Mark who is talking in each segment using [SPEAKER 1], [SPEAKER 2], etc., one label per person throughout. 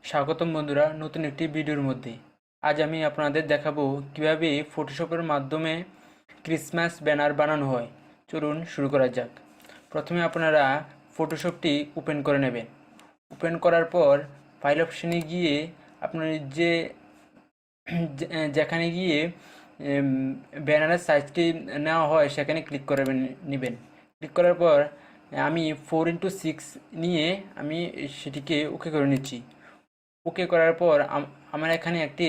[SPEAKER 1] স্বাগতম বন্ধুরা নতুন একটি ভিডিওর মধ্যে। আজ আমি আপনাদের দেখাবো কিভাবে ফটোশপের মাধ্যমে ক্রিসমাস ব্যানার বানানো হয়। চলুন শুরু করা যাক। প্রথমে আপনারা ফটোশপটি ওপেন করে নেবেন। ওপেন করার পর ফাইল অপশনে গিয়ে আপনার যেখানে গিয়ে ব্যানারের সাইজটি নেওয়া হয় সেখানে ক্লিক করে নেবেন। ক্লিক করার পর আমি 4x6 নিয়ে আমি সেটিকে ওকে করে নিচ্ছি। ওকে করার পর আমার এখানে একটি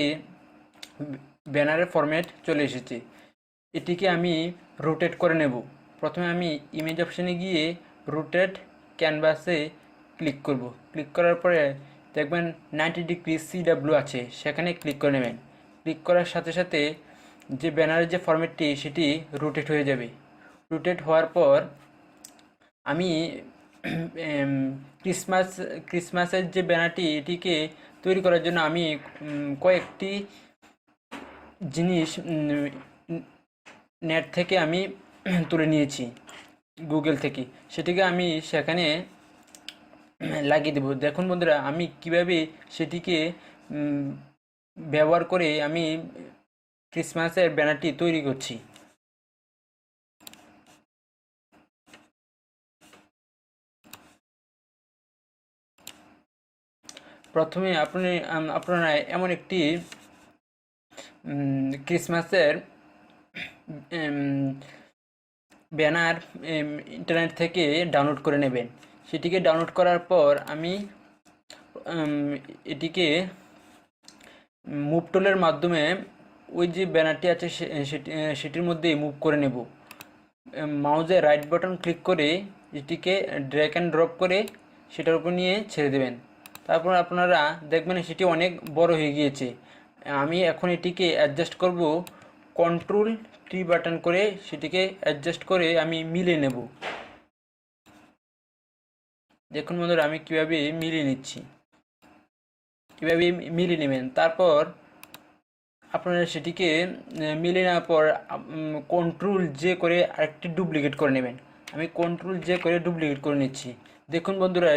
[SPEAKER 1] ব্যানারের ফরম্যাট চলে এসেছে। এটিকে আমি রোটেট করে নেব। প্রথমে আমি ইমেজ অপশানে গিয়ে রোটেট ক্যানভাসে ক্লিক করব। ক্লিক করার পরে দেখবেন 90 ডিগ্রি CW আছে, সেখানে ক্লিক করে নেবেন। ক্লিক করার সাথে সাথে যে ব্যানারের যে ফরম্যাটটি সেটি রোটেট হয়ে যাবে। রোটেট হওয়ার পর আমি ক্রিসমাসের যে ব্যানারটি এটিকে তৈরি করার জন্য আমি কয়েকটি জিনিস নেট থেকে আমি তুলে নিয়েছি, গুগল থেকে। সেটিকে আমি সেখানে লাগিয়ে দেব। দেখুন বন্ধুরা, আমি কিভাবে সেটিকে ব্যবহার করে আমি ক্রিসমাসের ব্যানারটি তৈরি করছি। প্রথমে আপনারা এমন একটি ক্রিসমাসের ব্যানার ইন্টারনেট থেকে ডাউনলোড করে নেবেন। সেটিকে ডাউনলোড করার পর আমি এটিকে মুভ টুলের মাধ্যমে ওই যে ব্যানারটি আছে সেটির মধ্যে মুভ করে নেব। মাউসে রাইট বাটন ক্লিক করে এটিকে ড্র্যাগ অ্যান্ড ড্রপ করে সেটার উপর নিয়ে ছেড়ে দেবেন। তারপর আপনারা দেখবেন সেটি অনেক বড় হয়ে গিয়েছে। আমি এখন এটিকে অ্যাডজাস্ট করব। Ctrl+T বাটন করে সেটিকে অ্যাডজাস্ট করে আমি মিলিয়ে নেব। দেখুন বন্ধুরা, আমি কীভাবে মিলিয়ে নিচ্ছি। কীভাবে মিলিয়ে নেবেন, তারপর আপনারা সেটিকে মিলিয়ে নেওয়ার পর Ctrl+J করে আরেকটি ডুপ্লিকেট করে নেবেন। আমি Ctrl+J করে ডুপ্লিকেট করে নিচ্ছি। দেখুন বন্ধুরা,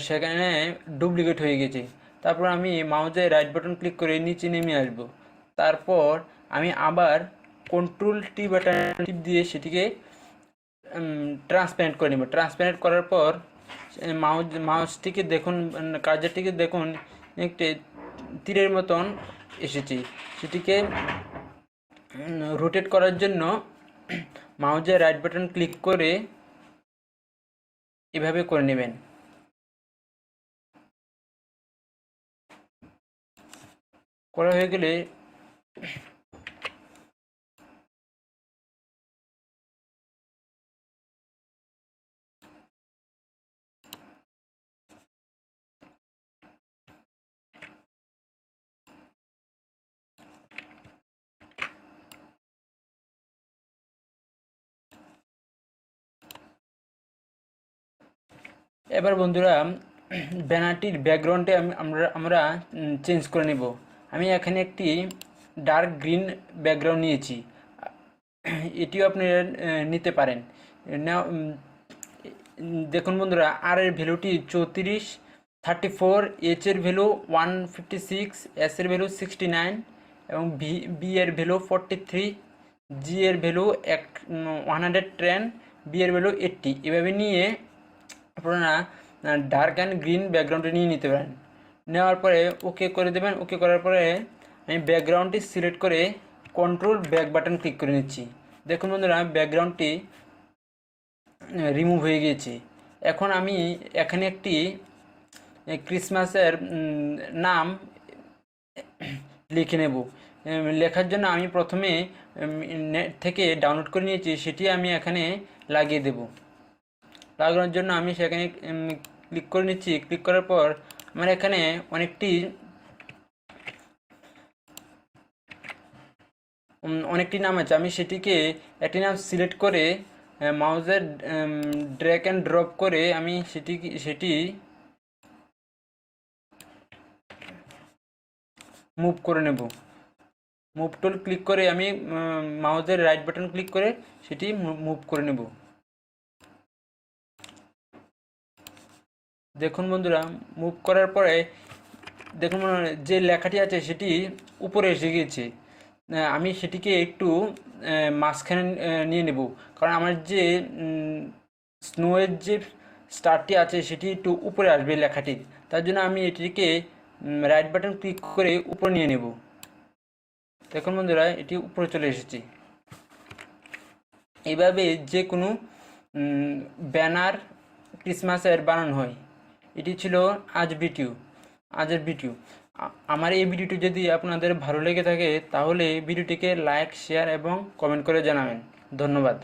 [SPEAKER 1] সেখানে ডুপ্লিকেট হয়ে গেছে। তারপর আমি মাউসে রাইট বাটন ক্লিক করে নিচে নেমে আসব। তারপর আমি আবার Ctrl+T বাটন টিপ দিয়ে সেটিকে ট্রান্সপারেন্ট করে নেব। ট্রান্সপারেন্ট করার পর মাউসটিকে দেখুন, কার্সারটিকে দেখুন একটি তীরের মতন এসেছে। সেটিকে রোটেট করার জন্য মাউসের রাইট বাটন ক্লিক করে এভাবে করে নেবেন। করা হয়ে গেলে এবার বন্ধুরা ব্যানারটির ব্যাকগ্রাউন্ডে আমরা চেঞ্জ করে নেব। আমি এখানে একটি ডার্ক গ্রিন ব্যাকগ্রাউন্ড নিয়েছি, এটিও আপনি নিতে পারেন। দেখুন বন্ধুরা, আর এর ভ্যালুটি 34, 34, এইচ এর ভ্যালু 156, এস এর ভ্যালু 69 এবং বি এর ভ্যালু 43, জি এর ভ্যালু 110, বি এর ভ্যালু 80। এভাবে নিয়ে আপনারা ডার্ক অ্যান্ড গ্রিন ব্যাকগ্রাউন্ডে নিয়ে নিতে পারেন। নেওয়ার পরে ওকে করে দেবেন। ওকে করার পরে আমি ব্যাকগ্রাউন্ডটি সিলেক্ট করে Ctrl+Back বাটন ক্লিক করে নিচ্ছি। দেখুন বন্ধুরা, ব্যাকগ্রাউন্ডটি রিমুভ হয়ে গিয়েছে। এখন আমি এখানে একটি ক্রিসমাসের নাম লিখে নেব। লেখার জন্য আমি প্রথমে নেট থেকে ডাউনলোড করে নিয়েছি, সেটি আমি এখানে লাগিয়ে দেব। লাগানোর জন্য আমি সেখানে ক্লিক করে নিচ্ছি। ক্লিক করার পর আমার এখানে অনেকটি নাম আছে। আমি সেটিকে একটি নাম সিলেক্ট করে মাউসের ড্র্যাগ অ্যান্ড ড্রপ করে আমি সেটি মুভ করে নেব। মুভ টুল ক্লিক করে আমি মাউসের রাইট বাটন ক্লিক করে সেটি মুভ করে নেব। দেখুন বন্ধুরা, মুভ করার পরে দেখুন যে লেখাটি আছে সেটি উপরে এসে গিয়েছে। আমি সেটিকে একটু মাঝখানে নিয়ে নেব, কারণ আমার যে স্নোয়ের যে স্টারটি আছে সেটি একটু উপরে আসবে লেখাটির। তার জন্য আমি এটিকে রাইট বাটন ক্লিক করে উপরে নিয়ে নেব। দেখুন বন্ধুরা, এটি উপরে চলে এসেছে। এইভাবে যে কোনো ব্যানার ক্রিসমাসের বানানো হয়। এটি ছিল আজের ভিডিও। আমার এই ভিডিওটি যদি আপনাদের ভালো লেগে থাকে তাহলে ভিডিওটিকে লাইক, শেয়ার এবং কমেন্ট করে জানাবেন। ধন্যবাদ।